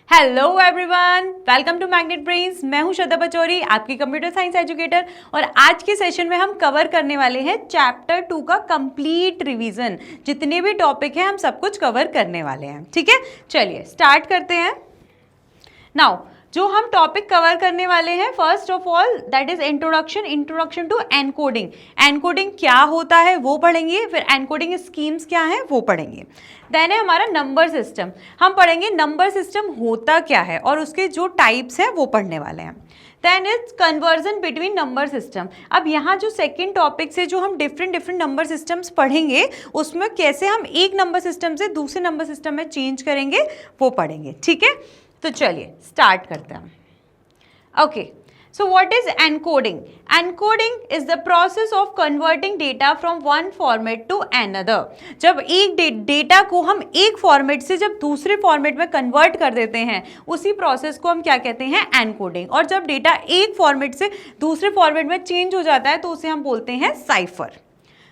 Hello everyone, welcome to Magnet Brains. मैं हूं श्रद्धा पचौरी, आपकी कंप्यूटर साइंस एजुकेटर। और आज के सेशन में हम कवर करने वाले हैं चैप्टर 2 का कंप्लीट रिवीजन। जितने भी टॉपिक हैं हम सब कुछ कवर करने वाले हैं। ठीक है, चलिए स्टार्ट करते हैं। नाउ जो हम टॉपिक कवर करने वाले हैं, first of all that is introduction to encoding. Encoding क्या होता है वो पढ़ेंगे, फिर एनकोडिंग स्कीम्स क्या है वो पढ़ेंगे। देन है हमारा नंबर सिस्टम। हम पढ़ेंगे नंबर सिस्टम होता क्या है और उसके जो टाइप्स हैं वो पढ़ने वाले हैं। Then is conversion between number system. अब यहाँ जो सेकेंड टॉपिक से जो हम डिफरेंट नंबर सिस्टम्स पढ़ेंगे, उसमें कैसे हम एक नंबर सिस्टम से दूसरे नंबर सिस्टम में चेंज करेंगे वो पढ़ेंगे। ठीक है, तो चलिए स्टार्ट करते हैं। Okay, so what is encoding? Encoding is the process of converting data from one format to another. जब एक डेटा को हम एक फॉर्मेट से जब दूसरे फॉर्मेट में कन्वर्ट कर देते हैं, उसी प्रोसेस को हम क्या कहते हैं? एनकोडिंग। और जब डेटा एक फॉर्मेट से दूसरे फॉर्मेट में चेंज हो जाता है तो उसे हम बोलते हैं cipher.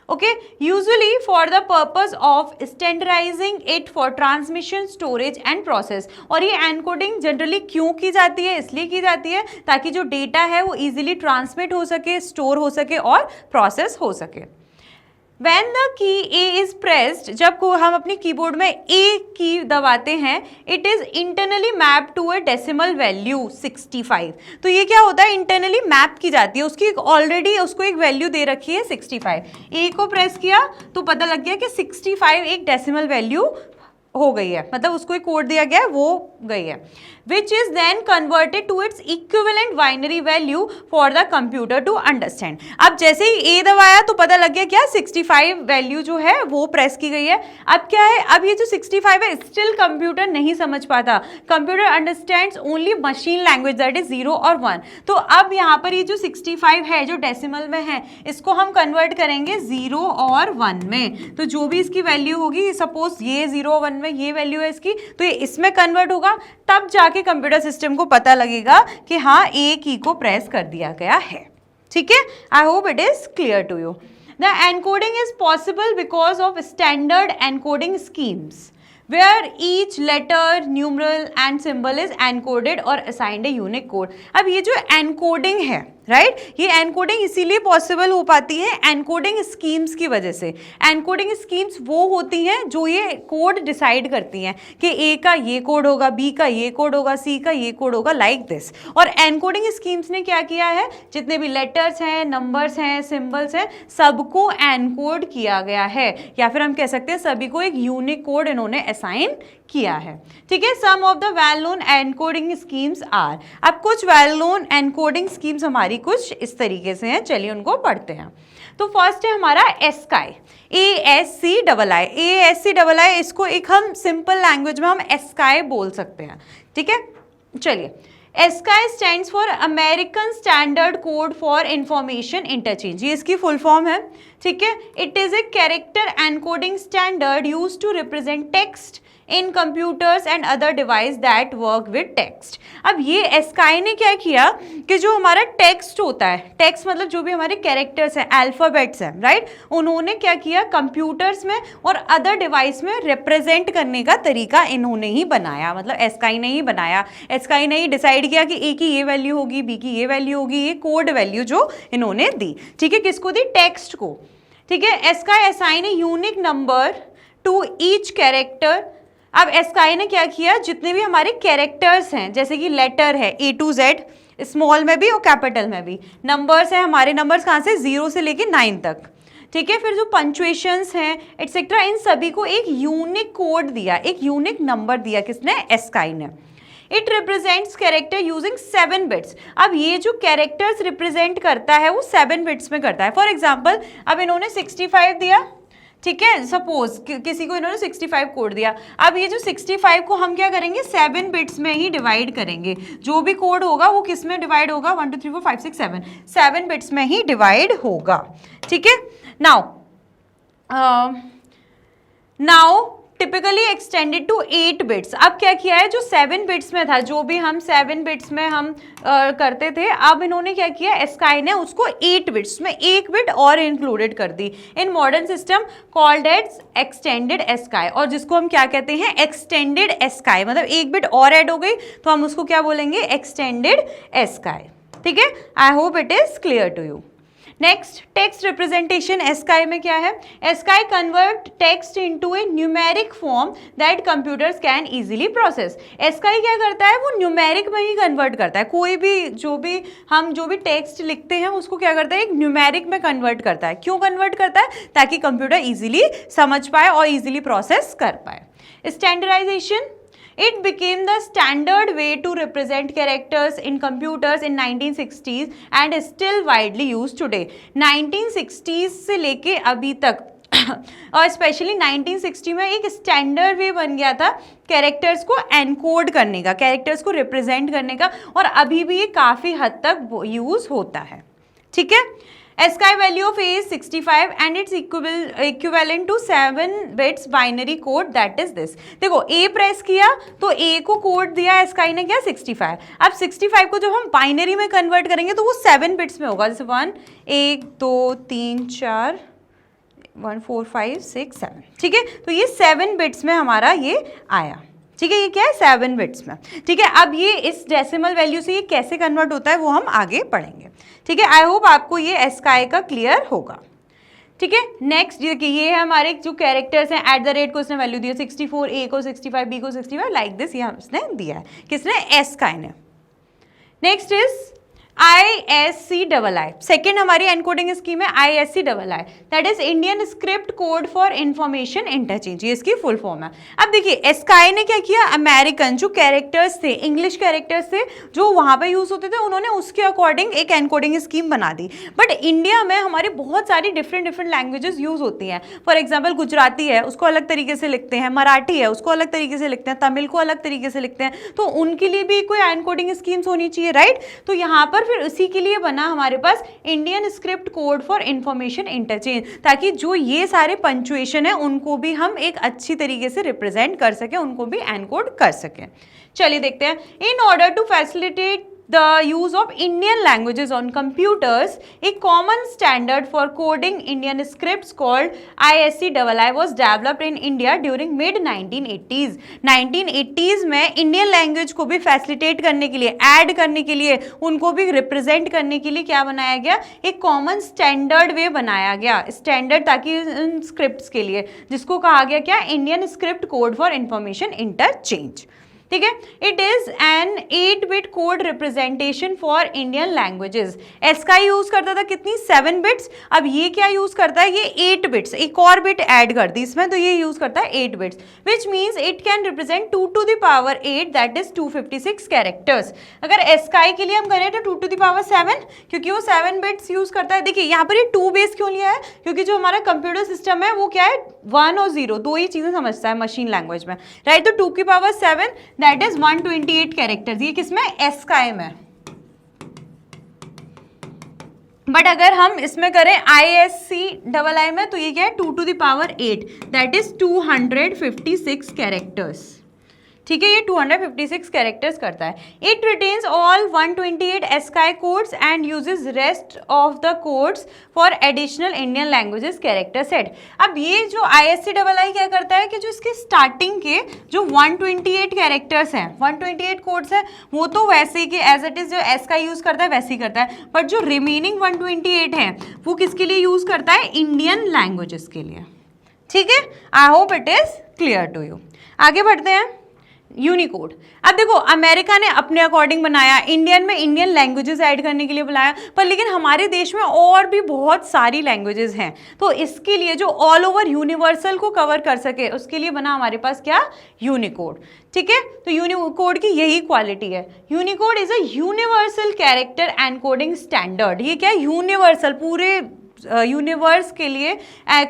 Okay, usually for the purpose of standardising it for transmission, storage and process. और ये एनकोडिंग जनरली क्यों की जाती है? इसलिए की जाती है ताकि जो डेटा है वो इजीली ट्रांसमिट हो सके, स्टोर हो सके और प्रोसेस हो सके। When the key A is pressed, जब को हम अपनी कीबोर्ड में A की दबाते हैं, it is internally mapped to a decimal value 65। तो ये क्या होता है? इंटरनली मैप की जाती है, उसकी ऑलरेडी उसको एक वैल्यू दे रखी है 65। A को प्रेस किया तो पता लग गया कि 65 एक डेसिमल वैल्यू हो गई है, मतलब उसको एक कोड दिया गया है, वो गई है। Which is then converted to its equivalent binary value for the computer to understand। अब जैसे ही A दबाया तो पता लग गया क्या? 65 वैल्यू जो है वो प्रेस की गई है। अब क्या है? अब ये जो 65 है स्टिल कंप्यूटर नहीं समझ पाता। Computer understands only machine language, that is 0 और 1। तो अब यहाँ पर ये जो 65 है जो डेसिमल में है, इसको हम कन्वर्ट करेंगे 0 और 1 में। तो जो भी इसकी वैल्यू होगी, सपोज ये 0 और 1 में ये वैल्यू है इसकी, तो ये इसमें कन्वर्ट होगा। तब जाके कंप्यूटर सिस्टम को पता लगेगा कि हाँ ए की को प्रेस कर दिया गया है। ठीक है, I hope it is clear to you. The encoding is possible because of standard encoding schemes where each letter, numeral and symbol is encoded or assigned a unique code। अब ये जो एनकोडिंग है, राइट, ये encoding इसीलिए possible हो पाती है encoding schemes की वजह से। एनकोडिंग स्कीम्स वो होती हैं जो ये कोड डिसाइड करती हैं कि ए का ये कोड होगा, बी का ये कोड होगा, सी का ये कोड होगा, लाइक दिस। और एनकोडिंग स्कीम्स ने क्या किया है? जितने भी लेटर्स हैं, नंबर्स हैं, सिंबल्स हैं, सबको एनकोड किया गया है, या फिर हम कह सकते हैं सभी को एक यूनिक कोड इन्होंने असाइन किया है। ठीक है, some of the well known encoding schemes are. अब कुछ वेल नोन एनकोडिंग स्कीम्स हमारी कुछ इस तरीके से हैं, चलिए उनको पढ़ते हैं। तो फर्स्ट है हमारा एस्काई, ASCII। ASCII, इसको एक हम सिंपल लैंग्वेज में हम एस्काई बोल सकते हैं। ठीक है, चलिए। ASCII stands for American standard code for information interchange, ये इसकी फुल फॉर्म है। ठीक है, it is a character encoding standard used to represent text in computers and other device that work with text. अब ये एस्काई ने क्या किया कि जो हमारा टेक्स्ट होता है, टेक्स्ट मतलब जो भी हमारे कैरेक्टर्स हैं, अल्फाबेट्स हैं, राइट, उन्होंने क्या किया? कंप्यूटर्स में और अदर डिवाइस में रिप्रेजेंट करने का तरीका इन्होंने ही बनाया, मतलब एस्काई ने ही बनाया। एस्काई ने ही डिसाइड किया कि ए की ये वैल्यू होगी, बी की ये वैल्यू होगी, ये कोड वैल्यू जो इन्होंने दी। ठीक है, किसको दी? टेक्स्ट को। ठीक है, ASCII assign a unique number two each character. अब एस्काई ने क्या किया? जितने भी हमारे कैरेक्टर्स हैं, जैसे कि लेटर है A to Z, स्मॉल में भी और कैपिटल में भी, नंबर्स है, हमारे नंबर्स कहाँ से? 0 से लेके 9 तक। ठीक है, फिर जो पंक्चुएशंस हैं एटसेट्रा, इन सभी को एक यूनिक कोड दिया, एक यूनिक नंबर दिया। किसने? एस्काई ने। It represents character using 7 bits. अब ये जो कैरेक्टर्स रिप्रेजेंट करता है वो 7 बिट्स में करता है। फॉर एग्जाम्पल, अब इन्होंने 65 दिया, ठीक है, सपोज किसी को इन्होंने 65 कोड दिया। अब ये जो 65 को हम क्या करेंगे? 7 बिट्स में ही डिवाइड करेंगे। जो भी कोड होगा वो किस में डिवाइड होगा? 1 2 3 4 5 6 7, 7 बिट्स में ही डिवाइड होगा। ठीक है, now typically extended to 8 bits. अब क्या किया है, जो 7 बिट्स में था, जो भी हम 7 बिट्स में हम करते थे, अब इन्होंने क्या किया, एस्काई ने उसको 8 बिट्स में 1 बिट और इंक्लूडेड कर दी in modern system called as extended ASCII, और जिसको हम क्या कहते हैं, एक्सटेंडेड एस्काई, मतलब 1 बिट और ऐड हो गई तो हम उसको क्या बोलेंगे, एक्सटेंडेड एस्काई। ठीक है, I hope it is clear to you. Next, text representation ASCII में क्या है, ASCII convert text into a numeric form that computers can easily process. ASCII क्या करता है, वो न्यूमेरिक में ही कन्वर्ट करता है, कोई भी जो भी टेक्स्ट लिखते हैं उसको क्या करता है, एक न्यूमेरिक में कन्वर्ट करता है। क्यों कन्वर्ट करता है, ताकि कंप्यूटर इजीली समझ पाए और इजीली प्रोसेस कर पाए। Standardization, it became the standard way to represent characters in computers in 1960s and is still widely used today। 1960s से लेके अभी तक और स्पेशली 1960 में एक स्टैंडर्ड वे बन गया था कैरेक्टर्स को एनकोड करने का, कैरेक्टर्स को रिप्रेजेंट करने का, और अभी भी ये काफ़ी हद तक यूज़ होता है। ठीक है, ASCII value of A is 65 and it's equivalent to 7 bits binary code that is this. देखो ए प्रेस किया तो ए को कोड दिया एस्काई ने क्या, 65। अब 65 को जब हम बाइनरी में कन्वर्ट करेंगे तो वो 7 बिट्स में होगा, जैसे 1 1 2 3 4 1 4 5 6 7। ठीक है, तो ये 7 बिट्स में हमारा ये आया। ठीक है, ये क्या है, 7 बिट्स में। ठीक है, अब ये इस डेसिमल वैल्यू से ये कैसे कन्वर्ट होता है वो हम आगे पढ़ेंगे। ठीक है, आई होप आपको ये एस्काई का क्लियर होगा। ठीक है, नेक्स्ट देखिए, ये है हमारे जो कैरेक्टर्स हैं, एट द रेट को उसने वैल्यू दिया 64, ए को 65, बी को 65, लाइक दिस, ये उसने दिया है, किसने, एस्काई ने। नेक्स्ट इज ISCII, सेकेंड हमारी एनकोडिंग स्कीम है ISCII, that is Indian script code for information interchange, ये इसकी फुल फॉर्म है। अब देखिए एस्काई ने क्या किया, अमेरिकन जो कैरेक्टर्स थे, इंग्लिश कैरेक्टर्स थे जो वहाँ पे यूज होते थे, उन्होंने उसके अकॉर्डिंग एक एनकोडिंग स्कीम बना दी। बट इंडिया में हमारे बहुत सारी डिफरेंट लैंग्वेजेस यूज होती हैं। फॉर एग्जाम्पल गुजराती है, उसको अलग तरीके से लिखते हैं, मराठी है, उसको अलग तरीके से लिखते हैं, तमिल को अलग तरीके से लिखते हैं, तो उनके लिए भी कोई एनकोडिंग स्कीम्स होनी चाहिए, राइट। तो यहाँ पर फिर उसी के लिए बना हमारे पास Indian script code for information interchange, ताकि जो ये सारे पंक्चुएशन है उनको भी हम एक अच्छी तरीके से रिप्रेजेंट कर सकें, उनको भी एनकोड कर सकें। चलिए देखते हैं, in order to facilitate the use of Indian languages on computers, a common standard for coding Indian scripts called ISCII was developed in India during mid 1980s। 1980s में इंडियन लैंग्वेज को भी facilitate करने के लिए, add करने के लिए, उनको भी रिप्रेजेंट करने के लिए क्या बनाया गया, एक कॉमन स्टैंडर्ड वे बनाया गया, स्टैंडर्ड, ताकि इन स्क्रिप्ट्स के लिए, जिसको कहा गया क्या, Indian script code for information interchange. ठीक है, इट इज एन 8-बिट code representation for Indian languages. ASCII use करता था कितनी, 7 बिट्स। अब ये क्या यूज करता है, ये 8 बिट्स, एक और बिट ऐड कर दी इसमें, तो ये यूज करता है 8 bits, which means it can represent 2 to the power 8 that is 256 characters. अगर एस्काई के लिए हम करें तो 2 to the power 7, क्योंकि वो 7 बिट्स यूज करता है। देखिए यहाँ पर ये 2 बेस क्यों लिया है, क्योंकि जो हमारा कंप्यूटर सिस्टम है वो क्या है, 1 और 0 दो ही चीजें समझता है मशीन लैंग्वेज में, राइट। तो 2 की पावर 7 दैट इज 128 कैरेक्टर्स, ये किसमें, एस्काई में। बट अगर हम इसमें करें ISCII में तो ये क्या है, 2 to the power 8 that is 256 characters. ठीक है, ये 256 कैरेक्टर्स करता है। It retains all 128 ASCII codes and uses rest of the codes for additional Indian languages character set. अब ये जो ISCII क्या करता है कि जो इसके स्टार्टिंग के जो 128 कैरेक्टर्स हैं, 128 कोड्स हैं, वो तो वैसे ही कि एज इट इज जो एस्काई यूज करता है वैसे ही करता है, बट जो रिमेनिंग 128 हैं वो किसके लिए यूज करता है, इंडियन लैंग्वेजेस के लिए। ठीक है, I hope it is clear to you. आगे बढ़ते हैं, यूनिकोड। अब देखो अमेरिका ने अपने अकॉर्डिंग बनाया, इंडियन में इंडियन लैंग्वेजेस ऐड करने के लिए बुलाया, पर लेकिन हमारे देश में और भी बहुत सारी लैंग्वेजेस हैं, तो इसके लिए जो ऑल ओवर यूनिवर्सल को कवर कर सके उसके लिए बना हमारे पास क्या, यूनिकोड। ठीक है, तो यूनिकोड की यही क्वालिटी है, Unicode is a universal character encoding standard. ये क्या है, यूनिवर्सल, पूरे यूनिवर्स के लिए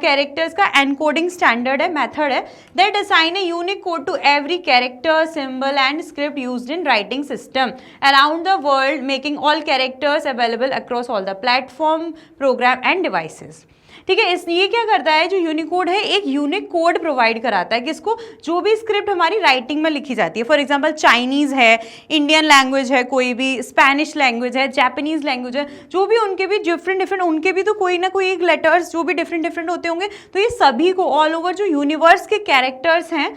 कैरेक्टर्स का एनकोडिंग स्टैंडर्ड है, मेथड है, that assign a unique code to every character, symbol and script used in writing system around the world, making all characters available across all the platform, program and devices. ठीक है। ये क्या करता है, जो Unicode है एक यूनिक कोड प्रोवाइड कराता है किसको, जो भी स्क्रिप्ट हमारी राइटिंग में लिखी जाती है। फॉर एग्जांपल चाइनीज है, इंडियन लैंग्वेज है, कोई भी स्पेनिश लैंग्वेज है, जापानीज लैंग्वेज है, जो भी उनके भी डिफरेंट उनके भी तो कोई ना कोई एक लेटर्स जो भी डिफरेंट होते होंगे। तो ये सभी को ऑल ओवर जो यूनिवर्स के कैरेक्टर्स हैं,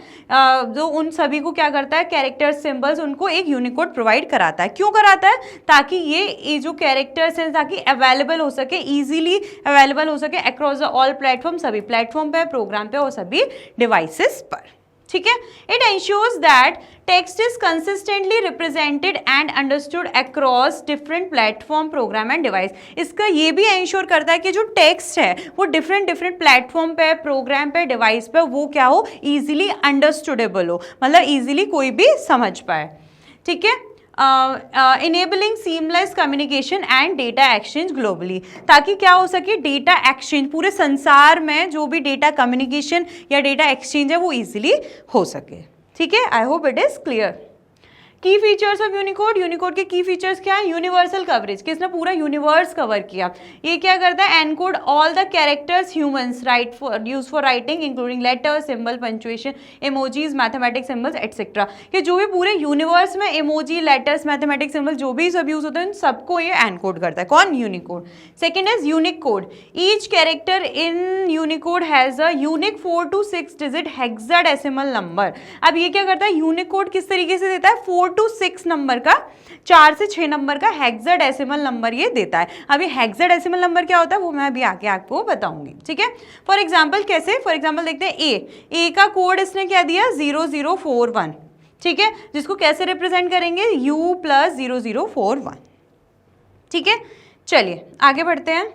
जो उन सभी को क्या करता है, कैरेक्टर्स सिंबल्स, उनको एक यूनिकोड प्रोवाइड कराता है। क्यों कराता है, ताकि ये जो कैरेक्टर्स हैं ताकि अवेलेबल हो सके, इजीली अवेलेबल हो सके अक्रॉस द ऑल प्लेटफॉर्म, सभी प्लेटफॉर्म पे, प्रोग्राम पे और सभी डिवाइसेस पर। ठीक है। It ensures that text is consistently represented and understood across different platform, program and device. इसका ये भी एंश्योर करता है कि जो टेक्स्ट है वो डिफरेंट प्लेटफॉर्म पे, प्रोग्राम पे, डिवाइस पे वो क्या हो, इजीली अंडरस्टूडेबल हो, मतलब इजीली कोई भी समझ पाए। ठीक है। Enabling seamless communication and data exchange globally, ताकि क्या हो सके, डेटा एक्सचेंज पूरे संसार में जो भी डेटा कम्युनिकेशन या डेटा एक्सचेंज है वो इजीली हो सके। ठीक है। I hope it is clear. की फीचर्स ऑफ यूनिकोड, यूनिकोड के की फीचर्स क्या है, यूनिवर्सल कवरेज, किसने पूरा यूनिवर्स कवर किया। ये क्या करता है, encode all the characters humans right for use for writing including letters, symbol, punctuation, emojis, mathematics symbols etcetera. कि जो भी पूरे यूनिवर्स में इमोजी, लेटर्स, मैथमेटिक्स सिंबल जो भी सब यूज होते हैं उन सबको ये एनकोड करता है। कौन, Unicode. Second is unique code, each character in Unicode has a unique 4 to 6 digit hexadecimal number. अब ये क्या करता है, यूनिक कोड किस तरीके से देता है, 4 to 6 नंबर का, 4 से 6 नंबर का हेक्साडेसिमल नंबर ये देता है। अभी हेक्साडेसिमल नंबर क्या होता है वो मैं अभी आगे आपको बताऊंगी। ठीक है। फॉर एग्जांपल कैसे, फॉर एग्जांपल देखते हैं ए का कोड इसने क्या दिया, 0041। ठीक है, जिसको कैसे रिप्रेजेंट करेंगे, U + 0041। ठीक है, चलिए आगे बढ़ते हैं।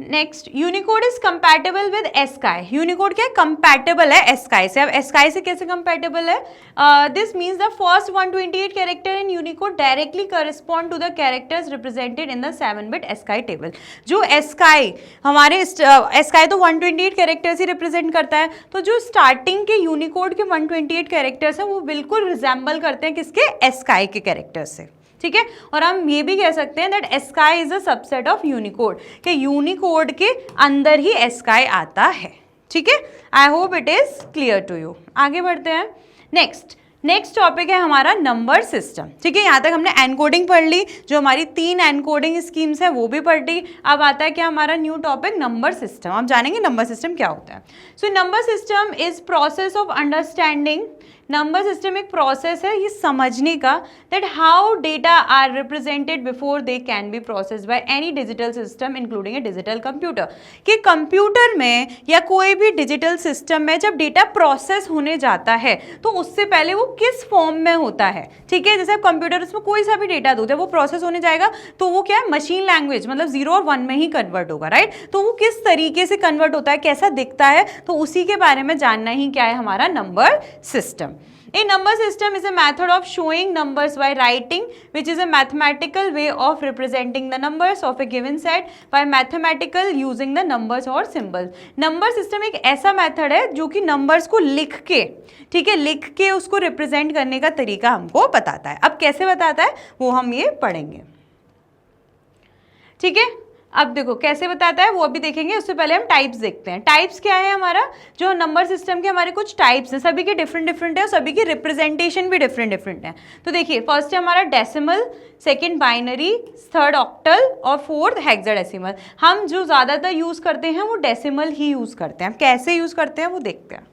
Next, Unicode is compatible with ASCII. Unicode क्या है, कंपैटिबल है एस्काई से। अब एस्काई से कैसे कंपैटिबल है, this means the first 128 character in Unicode directly correspond to the characters represented in the 7-bit ASCII table. जो एस्काई हमारे एस्काई तो 128 कैरेक्टर्स ही रिप्रेजेंट करता है, तो जो स्टार्टिंग के यूनिकोड के 128 कैरेक्टर्स हैं वो बिल्कुल रिजेंबल करते हैं किसके, एस्काई के कैरेक्टर्स से। ठीक है। और हम ये भी कह सकते हैं that ASCII is a subset of Unicode, कि यूनिकोड के अंदर ही एस्काई आता है। ठीक है। I hope it is clear to you. आगे बढ़ते हैं। नेक्स्ट टॉपिक है हमारा नंबर सिस्टम। ठीक है, यहाँ तक हमने एनकोडिंग पढ़ ली, जो हमारी 3 एनकोडिंग स्कीम्स है वो भी पढ़ ली। अब आता है क्या हमारा न्यू टॉपिक, नंबर सिस्टम। आप जानेंगे नंबर सिस्टम क्या होता है। So number system is process of understanding, number system एक प्रोसेस है ये समझने का, that how data are represented before they can be processed by any digital system including a digital computer. कि कंप्यूटर में या कोई भी डिजिटल सिस्टम में जब डेटा प्रोसेस होने जाता है तो उससे पहले वो किस फॉर्म में होता है। ठीक है, जैसे आप कंप्यूटर उसमें कोई सा भी डेटा दो, जब वो प्रोसेस होने जाएगा तो वो क्या है, मशीन लैंग्वेज, मतलब 0 और 1 में ही कन्वर्ट होगा, राइट। तो वो किस तरीके से कन्वर्ट होता है, कैसा दिखता है, तो उसी के बारे में जानना ही क्या है हमारा number system. A number system is a method of showing numbers by writing, which is a mathematical way of representing the numbers of a given set by mathematical using the numbers or symbols. Number system एक ऐसा method है जो कि numbers को लिख के, ठीक है, लिख के उसको रिप्रेजेंट करने का तरीका हमको बताता है। अब कैसे बताता है वो हम ये पढ़ेंगे। ठीक है, अब देखो कैसे बताता है वो अभी देखेंगे, उससे पहले हम टाइप्स देखते हैं। टाइप्स क्या है हमारा, जो नंबर सिस्टम के हमारे कुछ टाइप्स हैं, सभी के डिफरेंट है और सभी की रिप्रेजेंटेशन भी डिफरेंट है। तो देखिए, फर्स्ट है हमारा decimal, second binary, third octal और फोर्थ हेक्साडेसिमल। हम जो ज़्यादातर यूज़ करते हैं वो डेसिमल ही यूज़ करते हैं। कैसे यूज़ करते हैं वो देखते हैं।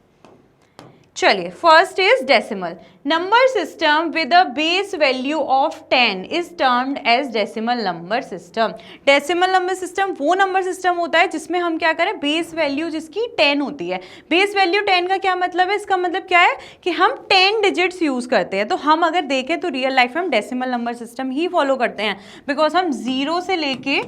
चलिए, first is decimal. Number system with a base value of 10 is termed as decimal number system. Decimal number system वो नंबर सिस्टम होता है जिसमें हम क्या करें, बेस वैल्यू जिसकी 10 होती है। बेस वैल्यू 10 का क्या मतलब है, इसका मतलब क्या है कि हम 10 डिजिट्स यूज़ करते हैं। तो हम अगर देखें तो रियल लाइफ में हम डेसिमल नंबर सिस्टम ही फॉलो करते हैं, बिकॉज हम 0 से लेके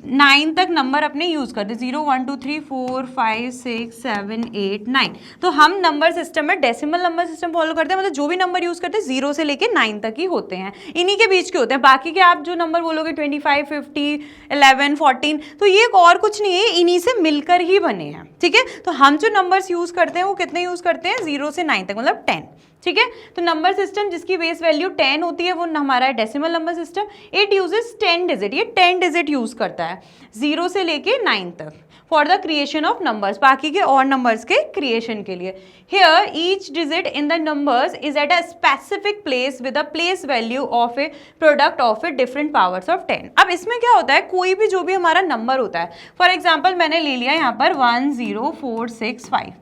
9 तक नंबर अपने यूज़ करते हैं। 0 1 2 3 4 5 6 7 8 9। तो हम नंबर सिस्टम में डेसिमल नंबर सिस्टम फॉलो करते हैं, मतलब जो भी नंबर यूज़ करते हैं 0 से लेके 9 तक ही होते हैं, इन्हीं के बीच के होते हैं। बाकी के आप जो नंबर बोलोगे 25 50 11 14, तो ये और कुछ नहीं है, इन्हीं से मिलकर ही बने हैं। ठीक है, तो हम जो नंबर्स यूज़ करते हैं वो कितने यूज़ करते हैं, 0 से 9 तक, मतलब 10। ठीक है। तो नंबर सिस्टम जिसकी बेस वैल्यू 10 होती है वो हमारा decimal number system. It uses 10 digit, ये 10 डिजिट यूज करता है 0 से लेके 9 तक for the creation of numbers, बाकी के और नंबर्स के क्रिएशन के लिए। Hear each digit in the numbers is at a specific place with a place value of A product of a different powers of 10। अब इसमें क्या होता है, कोई भी जो भी हमारा नंबर होता है, फॉर एग्जाम्पल मैंने ले लिया यहाँ पर 10465,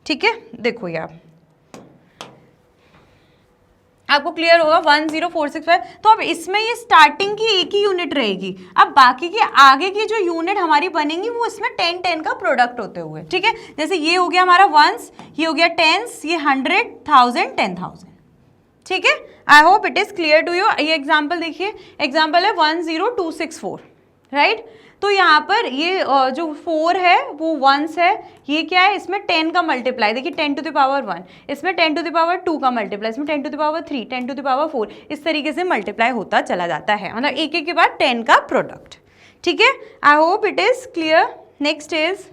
ठीक है। देखो यार आपको क्लियर होगा 10465। तो अब इसमें ये स्टार्टिंग की एक ही यूनिट रहेगी, अब बाकी की आगे की जो यूनिट हमारी बनेंगी वो इसमें 10 का प्रोडक्ट होते हुए, ठीक है। जैसे ये हो गया हमारा वंस, ये हो गया टेंस, ये 100, 1000, 10,000, ठीक है। I hope it is clear to you. ये एग्जाम्पल देखिए, एग्जाम्पल है 10264, राइट। तो यहाँ पर ये जो 4 है वो वंस है, ये क्या है, इसमें 10 का मल्टीप्लाई, देखिए 10 टू द पावर 1, इसमें 10 टू द पावर 2 का मल्टीप्लाई, इसमें 10 to the power 3, 10 to the power 4, इस तरीके से मल्टीप्लाई होता चला जाता है, मतलब एक एक के बाद 10 का प्रोडक्ट, ठीक है। I hope it is clear. Next is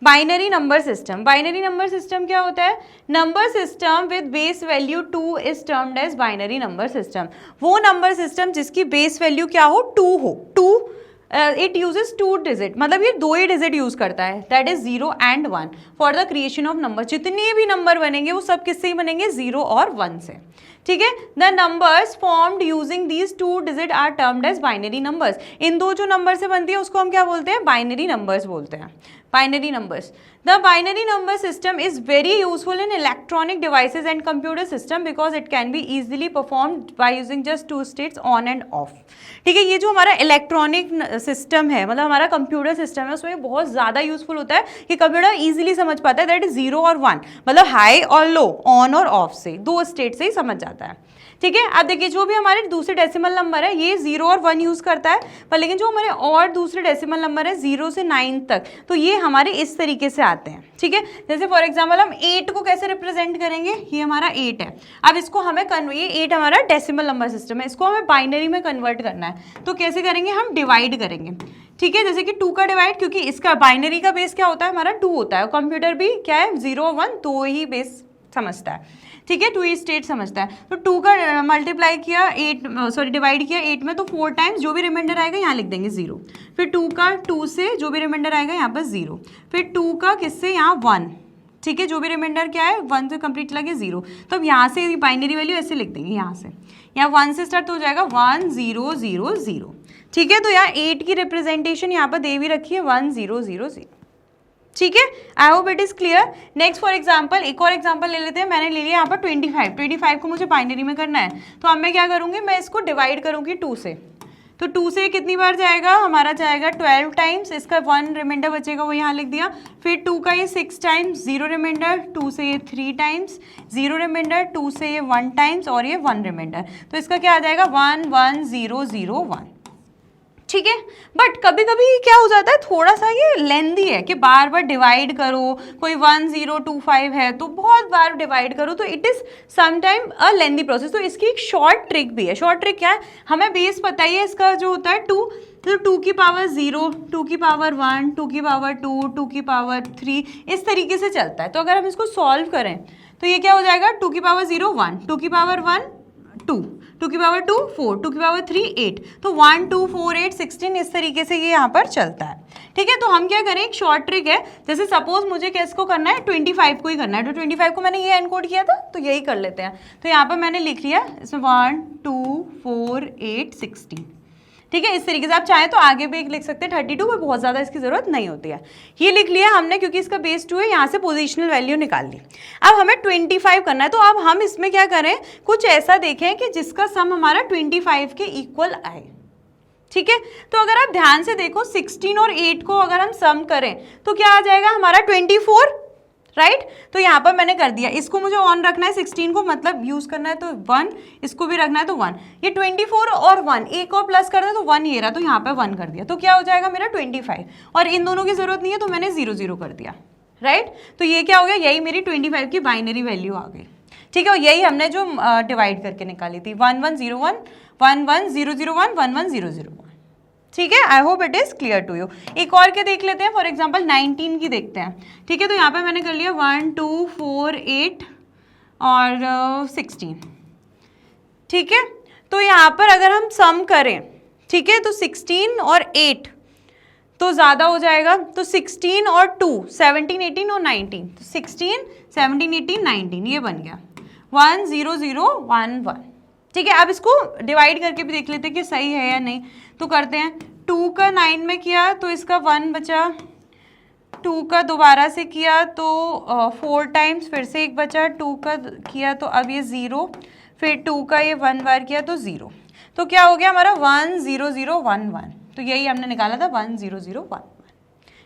binary number system. Binary number system क्या होता है, number system with base value 2 is termed as binary number system. वो नंबर सिस्टम जिसकी बेस वैल्यू क्या हो, 2 हो, 2 इट यूजेस 2 डिजिट, मतलब ये 2 ही डिजिट यूज करता है, that is 0 and 1 for the creation of number. जितने भी नंबर बनेंगे वो सब किससे ही बनेंगे, 0 और 1 से, ठीक है। The numbers formed using these 2 digit are termed as binary numbers. इन दो जो नंबर से बनती है उसको हम क्या बोलते हैं, बाइनरी नंबर्स बोलते हैं, binary numbers. The binary number system is very useful in electronic devices and computer system because it can be easily performed by using just 2 states on and off। ठीक है, ये जो हमारा इलेक्ट्रॉनिक सिस्टम है, मतलब हमारा कंप्यूटर सिस्टम है, उसमें बहुत ज़्यादा यूजफुल होता है कि कंप्यूटर इजीली समझ पाता है दैट इज 0 और 1, मतलब हाई और लो, ऑन और ऑफ से, 2 स्टेट से ही समझ जाता है, ठीक है। अब देखिए जो भी हमारे दूसरे डेसिमल नंबर है ये 0 और 1 यूज़ करता है, पर लेकिन जो हमारे और दूसरे डेसिमल नंबर है 0 से 9 तक, तो ये हमारे इस तरीके से आते हैं, ठीक है। जैसे फॉर एग्जांपल हम 8 को कैसे रिप्रेजेंट करेंगे, ये हमारा 8 है, अब इसको हमें ये 8 हमारा डेसिमल नंबर सिस्टम है, इसको हमें बाइनरी में कन्वर्ट करना है, तो कैसे करेंगे, हम डिवाइड करेंगे, ठीक है। जैसे कि 2 का डिवाइड, क्योंकि इसका बाइनरी का बेस क्या होता है, हमारा 2 होता है, और कंप्यूटर भी क्या है, 0 और 1 2 ही बेस समझता है, ठीक है, 2 ही स्टेट समझता है। तो 2 का मल्टीप्लाई किया 8 डिवाइड किया 8 में, तो 4 टाइम्स जो भी रिमाइंडर आएगा यहाँ लिख देंगे 0, फिर 2 का 2 से जो भी रिमाइंडर आएगा यहाँ पर 0, फिर 2 का किससे यहाँ 1, ठीक है, जो भी रिमाइंडर क्या है 1 से कंप्लीट लगे 0, तो अब यहाँ से बाइनरी वैल्यू ऐसे लिख देंगे, यहाँ से, यहाँ 1 से स्टार्ट हो जाएगा 1 0 0 0, ठीक है। तो यहाँ 8 की रिप्रेजेंटेशन यहाँ पर दे भी रखी है 1 0 0 0, ठीक है। I hope it is clear. Next for example एक और एग्जाम्पल ले लेते हैं, मैंने ले लिया यहाँ पर 25 को मुझे बाइनरी में करना है, तो अब मैं क्या करूँगी, मैं इसको डिवाइड करूँगी 2 से, तो 2 से कितनी बार जाएगा, हमारा जाएगा 12 टाइम्स, इसका 1 रिमाइंडर बचेगा वो यहाँ लिख दिया, फिर 2 का ये 6 टाइम्स, 0 रिमाइंडर, 2 से ये 3 टाइम्स, 0 रिमाइंडर, 2 से ये 1 टाइम्स, और ये 1 रिमाइंडर, तो इसका क्या आ जाएगा 1 1 0 0 1, ठीक है। बट कभी कभी क्या हो जाता है, थोड़ा सा ये लेंदी है कि बार बार डिवाइड करो, कोई 1025 है तो बहुत बार डिवाइड करो, तो it is sometime a lengthy process. तो इसकी एक शॉर्ट ट्रिक भी है। शॉर्ट ट्रिक क्या है, हमें बेस पता ही है इसका जो होता है 2, तो 2 की पावर 0, 2 की पावर 1, 2 की पावर 2, 2 की पावर 3, इस तरीके से चलता है। तो अगर हम इसको सॉल्व करें तो ये क्या हो जाएगा, 2 की पावर 0 1, 2 की पावर 1 2, 2 की पावर 2 4, 2 की पावर 3 8, तो 1 2 4 8 16, इस तरीके से ये यहाँ पर चलता है, ठीक है। तो हम क्या करें, एक शॉर्ट ट्रिक है, जैसे सपोज मुझे किसको करना है, 25 को ही करना है, तो 25 को मैंने ये एनकोड किया था, तो यही कर लेते हैं। तो यहाँ पर मैंने लिख लिया इसमें 1 2 4 8 16, ठीक है। इस तरीके से आप चाहें तो आगे भी एक लिख सकते हैं 32, पर बहुत ज़्यादा इसकी ज़रूरत नहीं होती है। ये लिख लिया हमने क्योंकि इसका बेस 2 है, यहाँ से पोजीशनल वैल्यू निकाल ली। अब हमें 25 करना है, तो अब हम इसमें क्या करें, कुछ ऐसा देखें कि जिसका सम हमारा 25 के इक्वल आए, ठीक है। तो अगर आप ध्यान से देखो 16 और 8 को अगर हम सम करें तो क्या आ जाएगा हमारा 24, राइट। तो यहाँ पर मैंने कर दिया, इसको मुझे ऑन रखना है 16 को, मतलब यूज करना है तो 1, इसको भी रखना है तो 1, ये 24 और 1 एक और प्लस करना है तो 1 ये रहा, तो यहाँ पे 1 कर दिया, तो क्या हो जाएगा मेरा 25, और इन दोनों की जरूरत नहीं है तो मैंने 0 0 कर दिया, राइट। तो ये क्या हो गया, यही मेरी 25 की बाइनरी वैल्यू आ गई, ठीक है। और यही हमने जो डिवाइड करके निकाली थी 1 1 0 1 1 1 0 0 1 1 1 0 0 1, ठीक है। I hope it is clear to you. एक और क्या देख लेते हैं, फॉर एग्जांपल 19 की देखते हैं, ठीक है। तो यहाँ पे मैंने कर लिया 1 2 4 8 और 16, ठीक है। तो यहाँ पर अगर हम सम करें, ठीक है, तो 16 और 8 तो ज़्यादा हो जाएगा, तो 16 और 2 17 18 और 19, तो 16 17 18 19 ये बन गया 1 0 0 1 1, ठीक है। अब इसको डिवाइड करके भी देख लेते हैं कि सही है या नहीं, तो करते हैं 2 का 9 में किया तो इसका 1 बचा, 2 का दोबारा से किया तो 4 टाइम्स, फिर से एक बचा, 2 का किया तो अब ये 0, फिर 2 का ये 1 बार किया तो 0, तो क्या हो गया हमारा 1 0 0 1 1, तो यही हमने निकाला था 1 0 0 1 1,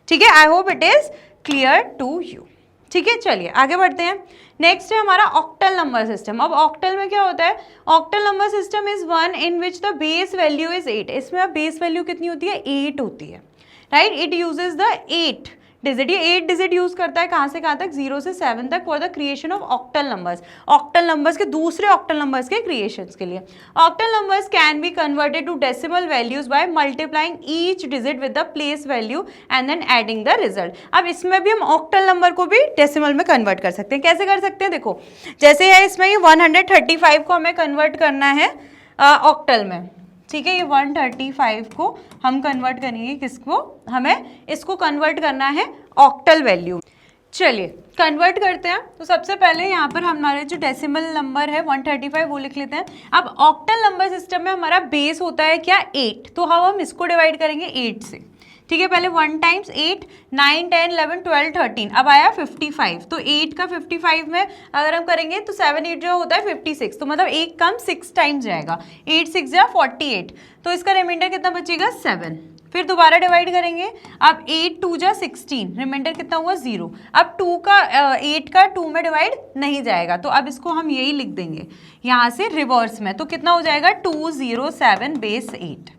ठीक है। I hope it is clear to you, ठीक है। चलिए आगे बढ़ते हैं। नेक्स्ट है हमारा ऑक्टल नंबर सिस्टम। अब ऑक्टल में क्या होता है, octal number system is one in which the base value is 8। इसमें अब बेस वैल्यू कितनी होती है, 8 होती है, right. It uses the 8 digit, ये 8 डिजिट यूज करता है कहाँ से कहाँ तक, 0 से 7 तक, for the creation of octal numbers, octal numbers के दूसरे ऑक्टल नंबर्स के क्रिएशंस के लिए। Octal numbers can be converted to decimal values by multiplying each digit with the place value and then adding the result. अब इसमें भी हम octal number को भी डेसिमल में कन्वर्ट कर सकते हैं। कैसे कर सकते हैं, देखो जैसे है इसमें ये 135 को हमें कन्वर्ट करना है ऑक्टल में, ठीक है। ये 135 को हम कन्वर्ट करेंगे किसको, हमें इसको कन्वर्ट करना है ऑक्टल वैल्यू। चलिए कन्वर्ट करते हैं। तो सबसे पहले यहाँ पर हमारे जो डेसिमल नंबर है 135 वो लिख लेते हैं। अब ऑक्टल नंबर सिस्टम में हमारा बेस होता है क्या, 8, तो हम इसको डिवाइड करेंगे 8 से, ठीक है। पहले 1 टाइम्स 8 9 10 11 12 13, अब आया 55, तो 8 का 55 में अगर हम करेंगे तो 7 8 जो होता है 56, तो मतलब 1 कम 6 टाइम्स जाएगा, 8 6 जा 48, तो इसका रिमाइंडर कितना बचेगा 7। फिर दोबारा डिवाइड करेंगे, अब 8 2 जा 16, रिमाइंडर कितना हुआ 0। अब 8 का 2 में डिवाइड नहीं जाएगा, तो अब इसको हम यही लिख देंगे यहाँ से रिवर्स में, तो कितना हो जाएगा 207 बेस 8,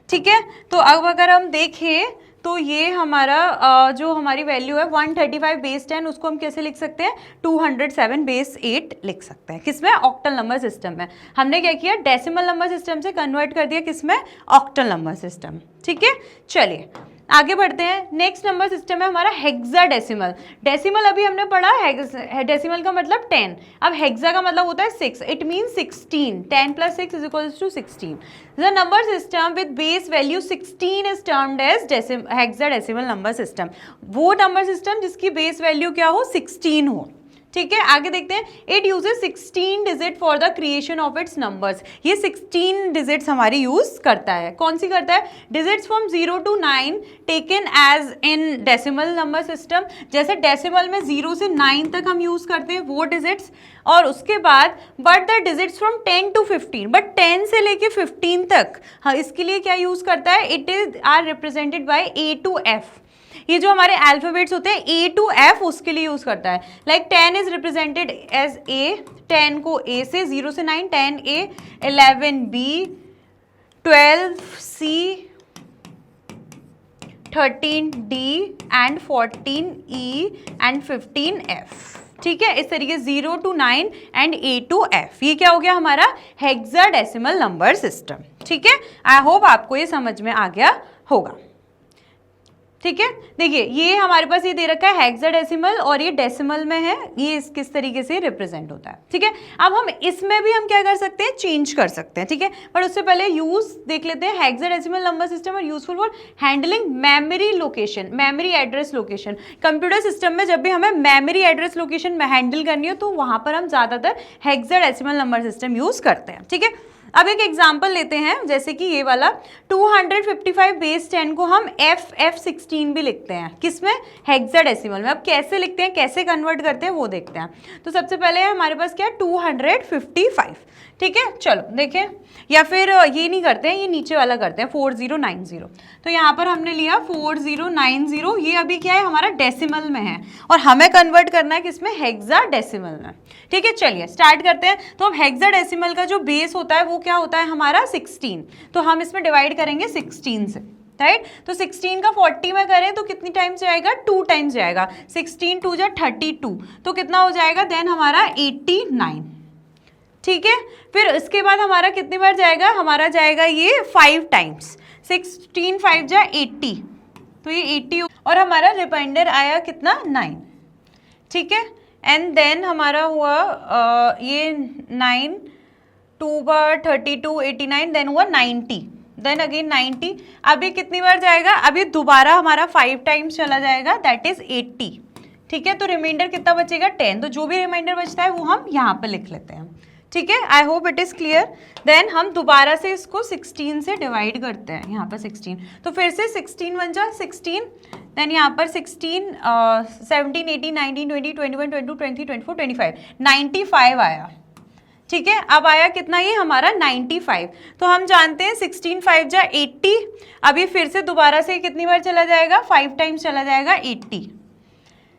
ठीक है। तो अब अगर हम देखें तो ये हमारा जो हमारी वैल्यू है 135 बेस 10, उसको हम कैसे लिख सकते हैं, 207 बेस 8 लिख सकते हैं। किसमें, ऑक्टल नंबर सिस्टम में। हमने क्या किया, डेसिमल नंबर सिस्टम से कन्वर्ट कर दिया किसमें, ऑक्टल नंबर सिस्टम, ठीक है। चलिए आगे बढ़ते हैं। नेक्स्ट नंबर सिस्टम है हमारा हेक्साडेसिमल। डेसिमल अभी हमने पढ़ा, डेसिमल का मतलब 10, अब हेक्सा का मतलब होता है 6, it means 16, 10 + 6 is equals to 16। The number system with base value 16 is termed as hexadecimal number system. वो नंबर सिस्टम जिसकी बेस वैल्यू क्या हो, 16 हो, ठीक है। आगे देखते हैं। It uses 16 digit for the creation of its numbers. ये 16 डिजिट्स हमारी यूज करता है। कौन सी करता है, digits from 0 to 9 taken as in decimal number system. जैसे डेसिमल में 0 से 9 तक हम यूज करते हैं वो डिजिट्स, और उसके बाद but the digits from 10 to 15, but 10 से लेके 15 तक, हाँ इसके लिए क्या यूज करता है, it is are represented by A to F। ये जो हमारे अल्फाबेट्स होते हैं A to F उसके लिए यूज करता है। Like 10 is represented as A, 10 को A से, 0 से 9 10 A, 11 B, 12 C, 13 D and 14 E and 15 F, ठीक है। इस तरीके 0 to 9 and A to F, ये क्या हो गया हमारा हेक्साडेसिमल नंबर सिस्टम, ठीक है। आई होप आपको ये समझ में आ गया होगा, ठीक है। देखिए ये हमारे पास ये दे रखा है हेक्साडेसिमल, और ये डेसिमल में है, ये इस किस तरीके से रिप्रेजेंट होता है, ठीक है। अब हम इसमें भी हम क्या कर सकते हैं, चेंज कर सकते हैं, ठीक है। पर उससे पहले यूज देख लेते हैं। हेक्साडेसिमल नंबर सिस्टम और useful for handling memory location, memory address location. Computer system में जब भी हमें मेमोरी एड्रेस लोकेशन में हैंडल करनी हो तो वहां पर हम ज्यादातर हेक्साडेसिमल नंबर सिस्टम यूज करते हैं, ठीक है। अब एक एग्जाम्पल लेते हैं, जैसे कि ये वाला 255 बेस 10 को हम FF16 भी लिखते हैं, किसमें, हेक्साडेसिमल में। अब कैसे लिखते हैं, कैसे कन्वर्ट करते हैं वो देखते हैं। तो सबसे पहले हमारे पास क्या है, 255, ठीक है। चलो देखें, या फिर ये नहीं करते हैं, ये नीचे वाला करते हैं 4090। तो यहाँ पर हमने लिया 4090, ये अभी क्या है हमारा डेसिमल में है, और हमें कन्वर्ट करना है किसमें, हेक्साडेसिमल में, ठीक है। चलिए स्टार्ट करते हैं। तो अब हेक्साडेसिमल का जो बेस होता है वो क्या होता है हमारा 16, तो हम इसमें डिवाइड करेंगे 16 से, राइट। तो 16 का 40 में करें तो कितनी टाइम्स जाएगा, 2 टाइम्स जाएगा, 16 2 जा 32, तो कितना हो जाएगा देन हमारा 89, ठीक है। फिर इसके बाद हमारा कितनी बार जाएगा, हमारा जाएगा ये 5 टाइम्स, 16 5 जा 80, तो ये 80, और हमारा रिमाइंडर आया कितना 9, ठीक है। एंड देन हमारा हुआ ये 9, 2 बार 32, 89, देन हुआ 90, देन अगेन 90। अब ये कितनी बार जाएगा, अब ये दोबारा हमारा 5 टाइम्स चला जाएगा, दैट इज 80। ठीक है, तो रिमाइंडर कितना बचेगा 10, तो जो भी रिमाइंडर बचता है वो हम यहाँ पर लिख लेते हैं। ठीक है, I hope it is clear. Then हम दोबारा से इसको 16 से डिवाइड करते हैं, यहाँ पर 16, तो फिर से 16 बन जा 16, देन यहाँ पर 16, 17, 18, 19, 20, 21, 22, 23, 24, 25, 95 आया। ठीक है, अब आया कितना ये हमारा 95, तो हम जानते हैं 16 5 जा 80। अब ये फिर से दोबारा से कितनी बार चला जाएगा, 5 टाइम्स चला जाएगा 80।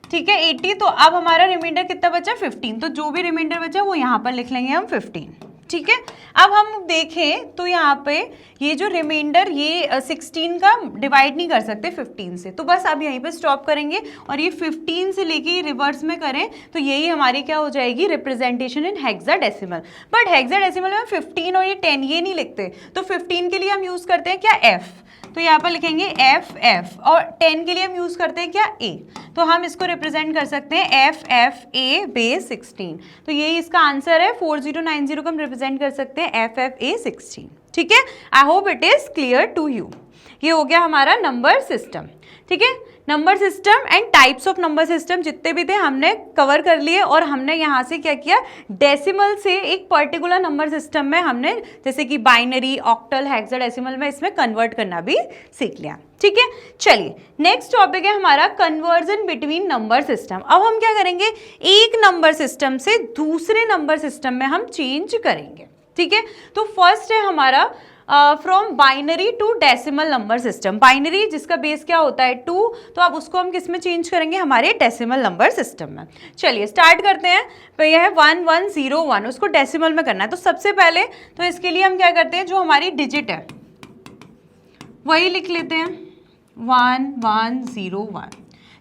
ठीक है 80, तो अब हमारा रिमाइंडर कितना बचा 15, तो जो भी रिमाइंडर बचा वो यहाँ पर लिख लेंगे हम 15। ठीक है, अब हम देखें तो यहाँ पे ये जो रिमाइंडर ये 16 का डिवाइड नहीं कर सकते 15 से, तो बस अब यहीं पे स्टॉप करेंगे और ये 15 से लेके रिवर्स में करें तो यही हमारी क्या हो जाएगी representation in hexadecimal. But hexadecimal में 15 और ये 10 ये नहीं लिखते, तो 15 के लिए हम यूज़ करते हैं क्या F, तो यहाँ पर लिखेंगे F, और 10 के लिए हम यूज़ करते हैं क्या A, तो हम इसको रिप्रेजेंट कर सकते हैं FFA बेस 16, तो यही इसका आंसर है। 4090 को हम रिप्रेजेंट कर सकते हैं FFA 16। ठीक है, I hope it is clear to you. ये हो गया हमारा नंबर सिस्टम। ठीक है, number system and types of number system जितने भी थे हमने कवर कर लिए, और हमने यहाँ से क्या किया, डेसिमल से एक पर्टिकुलर नंबर सिस्टम में हमने जैसे कि बाइनरी, ऑक्टल, हेक्साडेसिमल में इसमें कन्वर्ट करना भी सीख लिया। ठीक है, चलिए नेक्स्ट टॉपिक है हमारा कन्वर्जन बिटवीन नंबर सिस्टम। अब हम क्या करेंगे, एक नंबर सिस्टम से दूसरे नंबर सिस्टम में हम चेंज करेंगे। ठीक है, तो फर्स्ट है हमारा from binary to decimal number system. Binary जिसका बेस क्या होता है 2, तो अब उसको हम किस में चेंज करेंगे, हमारे डेसिमल नंबर सिस्टम में। चलिए स्टार्ट करते हैं। तो यह है 1101, उसको डेसिमल में करना है। तो सबसे पहले तो इसके लिए हम क्या करते हैं, जो हमारी डिजिट है वही लिख लेते हैं 1101।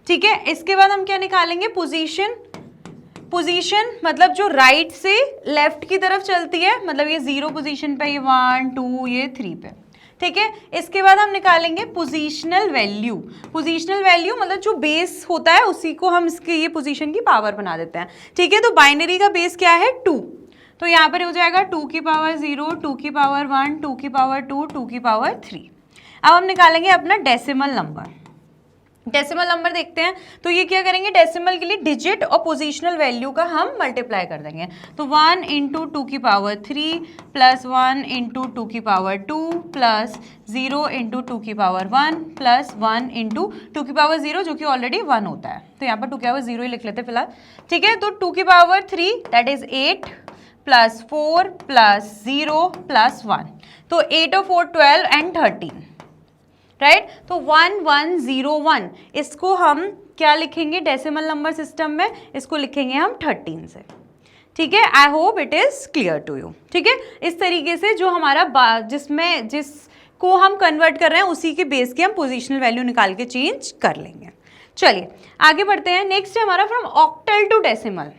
ठीक है, इसके बाद हम क्या निकालेंगे, पोजीशन मतलब जो राइट से लेफ्ट की तरफ चलती है, मतलब ये 0 पोजीशन पे, ये 1 2 ये 3 पे। ठीक है, इसके बाद हम निकालेंगे पोजीशनल वैल्यू। पोजीशनल वैल्यू मतलब जो बेस होता है उसी को हम इसके ये पोजीशन की पावर बना देते हैं। ठीक है, तो बाइनरी का बेस क्या है 2, तो यहाँ पर हो जाएगा 2 की पावर 0, 2 की पावर 1, 2 की पावर 2, 2 की पावर 3। अब हम निकालेंगे अपना डेसिमल नंबर। डेसिमल नंबर देखते हैं, तो ये क्या करेंगे, डेसिमल के लिए डिजिट और पोजीशनल वैल्यू का हम मल्टीप्लाई कर देंगे। तो 1 × 2 की पावर 3 प्लस 1 × 2 की पावर 2 प्लस 0 × 2 की पावर 1 प्लस 1 × 2 की पावर 0, जो कि ऑलरेडी 1 होता है, तो यहाँ पर 2 की पावर 0 ही लिख लेते हैं फिलहाल। ठीक है, तो 2 की power 3 that is 8 plus 4 plus 0 plus 1, तो 8 और 4 12 एंड 13, राइट। तो 1101 इसको हम क्या लिखेंगे डेसिमल नंबर सिस्टम में, इसको लिखेंगे हम 13 से। ठीक है, I hope it is clear to you. ठीक है, इस तरीके से जो हमारा जिसको हम कन्वर्ट कर रहे हैं उसी के बेस की हम पोजीशनल वैल्यू निकाल के चेंज कर लेंगे। चलिए आगे बढ़ते हैं। नेक्स्ट है हमारा फ्रॉम ऑक्टल टू डेसिमल।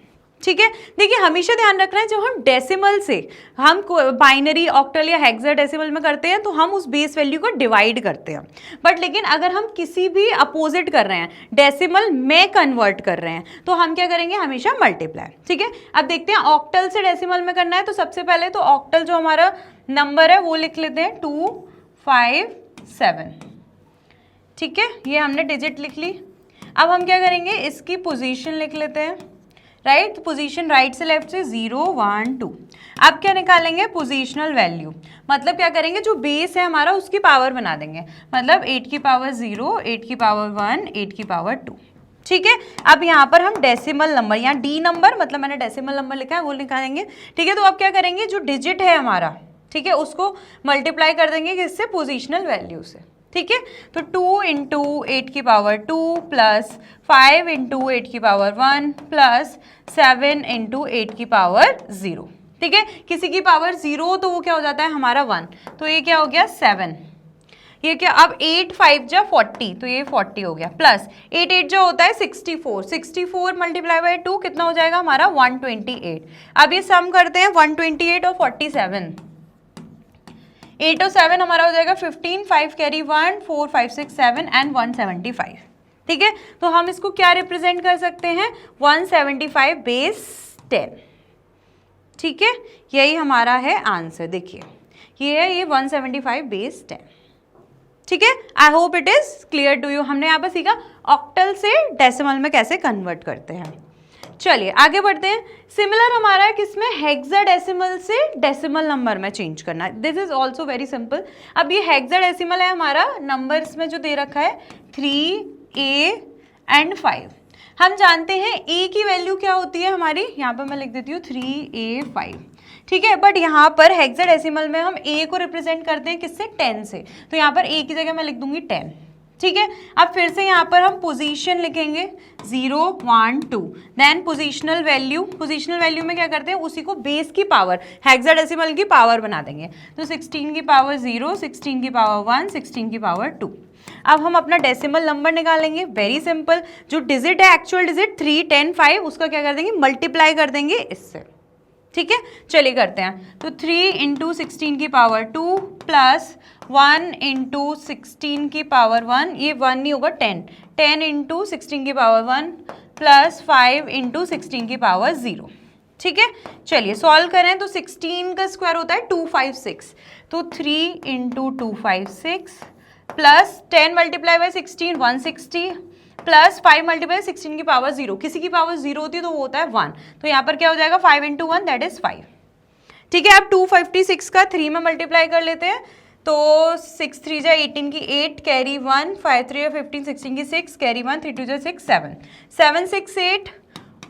ठीक है, देखिए हमेशा ध्यान रखना है जब हम डेसिमल से हम बाइनरी, ऑक्टल या हेक्साडेसिमल में करते हैं तो हम उस बेस वैल्यू को डिवाइड करते हैं, बट लेकिन अगर हम किसी भी अपोजिट कर रहे हैं, डेसिमल में कन्वर्ट कर रहे हैं, तो हम क्या करेंगे, हमेशा मल्टीप्लाई। ठीक है, अब देखते हैं ऑक्टल से डेसिमल में करना है, तो सबसे पहले तो ऑक्टल जो हमारा नंबर है वो लिख लेते हैं 257। ठीक है, ये हमने डिजिट लिख ली। अब हम क्या करेंगे, इसकी पोजीशन लिख लेते हैं, राइट। पोजीशन राइट से लेफ्ट से 0 1 2। अब क्या निकालेंगे, पोजीशनल वैल्यू, मतलब क्या करेंगे, जो बेस है हमारा उसकी पावर बना देंगे, मतलब 8 की पावर 0, 8 की पावर 1, 8 की पावर 2। ठीक है, अब यहाँ पर हम डेसिमल नंबर, यहाँ डी नंबर मतलब मैंने डेसिमल नंबर लिखा है वो निकालेंगे। ठीक है, तो अब क्या करेंगे, जो डिजिट है हमारा, ठीक है, उसको मल्टीप्लाई कर देंगे किससे, पोजीशनल वैल्यू से। ठीक है, तो 2 × 8 की पावर 2 प्लस 5 × 8 की पावर 1 प्लस 7 × 8 की पावर 0। ठीक है, किसी की पावर 0 तो वो क्या हो जाता है हमारा 1, तो ये क्या हो गया 7। ये क्या, अब 8 5 जा 40, तो ये 40 हो गया, प्लस 8 8 जो होता है 64, 64 मल्टीप्लाई बाई 2 कितना हो जाएगा हमारा 128। अब ये सम करते हैं 128 और 47, 8 और 7 हमारा हो जाएगा 15, 5 कैरी 1, 4 5 6 7 एंड 175। ठीक है, तो हम इसको क्या रिप्रेजेंट कर सकते हैं, 175 बेस 10। ठीक है, यही हमारा है आंसर। देखिए ये है, ये 175 बेस 10। ठीक है, I hope it is clear to you. हमने यहाँ पर सीखा ऑक्टल से डेसिमल में कैसे कन्वर्ट करते हैं। चलिए आगे बढ़ते हैं। सिमिलर हमारा है किसमें, हेक्साडेसिमल से डेसिमल नंबर में चेंज करना। This is also very simple. अब ये हेक्साडेसिमल है हमारा, नंबर्स में जो दे रखा है 3A एंड 5। हम जानते हैं A की वैल्यू क्या होती है हमारी, यहाँ पर मैं लिख देती हूँ 3A5। ठीक है, बट यहाँ पर हेक्साडेसिमल में हम A को रिप्रेजेंट करते हैं किससे, 10 से, तो यहाँ पर A की जगह मैं लिख दूंगी 10। ठीक है, अब फिर से यहाँ पर हम पोजीशन लिखेंगे 0 1 2, then positional value. Positional value में क्या करते हैं, उसी को बेस की पावर, हेक्साडेसिमल की पावर बना देंगे। तो 16 की पावर 0, 16 की पावर 1, 16 की पावर 2। अब हम अपना डेसिमल नंबर निकालेंगे, वेरी सिंपल। जो डिजिट है, एक्चुअल डिजिट 3, 10, 5, उसका क्या कर देंगे, मल्टीप्लाई कर देंगे इससे। ठीक है, चलिए करते हैं। तो 3 इंटू 16 की पावर 2 प्लस 1 इंटू 16 की पावर 1, ये 1 नहीं होगा 10, 10 इंटू 16 की पावर 1 प्लस 5 इंटू 16 की पावर 0। ठीक है, चलिए सॉल्व करें तो 16 का स्क्वायर होता है 256, तो 3 into 256 plus 10 multiply by 16 160 plus 5 multiply 16 की पावर 0, किसी की पावर 0 होती है तो वो होता है 1, तो यहाँ पर क्या हो जाएगा 5 इंटू 1 दैट इज 5। ठीक है, अब 256 का 3 में मल्टीप्लाई कर लेते हैं, तो 6 3 जा 18 की 8 कैरी 1, 5 3 जा 15 16 की 6 कैरी 1, 3 2 जा 6 7, 7 6 8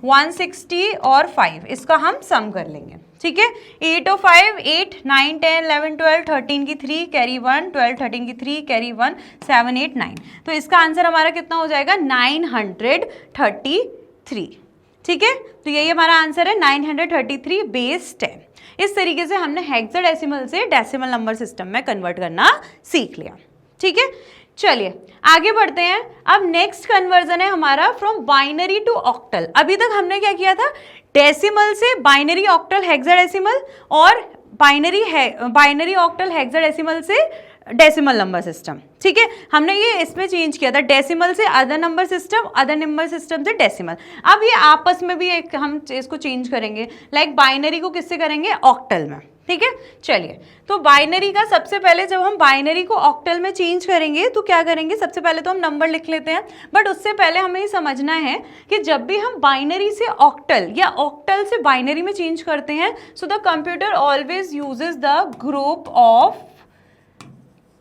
160 और 5, इसका हम सम कर लेंगे। ठीक है, 8 और 5 8 9 10 11 12 13 की 3 कैरी 1, 12 13 की 3 कैरी 1, 7 8 9, तो इसका आंसर हमारा कितना हो जाएगा 933। ठीक है, तो यही हमारा आंसर है 933 बेस 10। इस तरीके से हमने हेक्साडेसिमल से डेसिमल नंबर सिस्टम में कन्वर्ट करना सीख लिया। ठीक है, चलिए आगे बढ़ते हैं। अब नेक्स्ट कन्वर्जन है हमारा फ्रॉम बाइनरी टू ऑक्टल। अभी तक हमने क्या किया था, डेसिमल से बाइनरी ऑक्टल हेक्साडेसिमल, और बाइनरी ऑक्टल हेक्साडेसिमल से डेसिमल नंबर सिस्टम। ठीक है, हमने ये इसमें चेंज किया था, डेसिमल से other number system, other number system से डेसिमल। अब ये आपस में भी एक हम इसको चेंज करेंगे, लाइक बाइनरी को किससे करेंगे, ऑक्टल में। ठीक है, चलिए तो बाइनरी का सबसे पहले जब हम बाइनरी को ऑक्टल में चेंज करेंगे तो क्या करेंगे, सबसे पहले तो हम नंबर लिख लेते हैं, बट उससे पहले हमें ये समझना है कि जब भी हम बाइनरी से ऑक्टल या ऑक्टल से बाइनरी में चेंज करते हैं, so the computer always uses the group of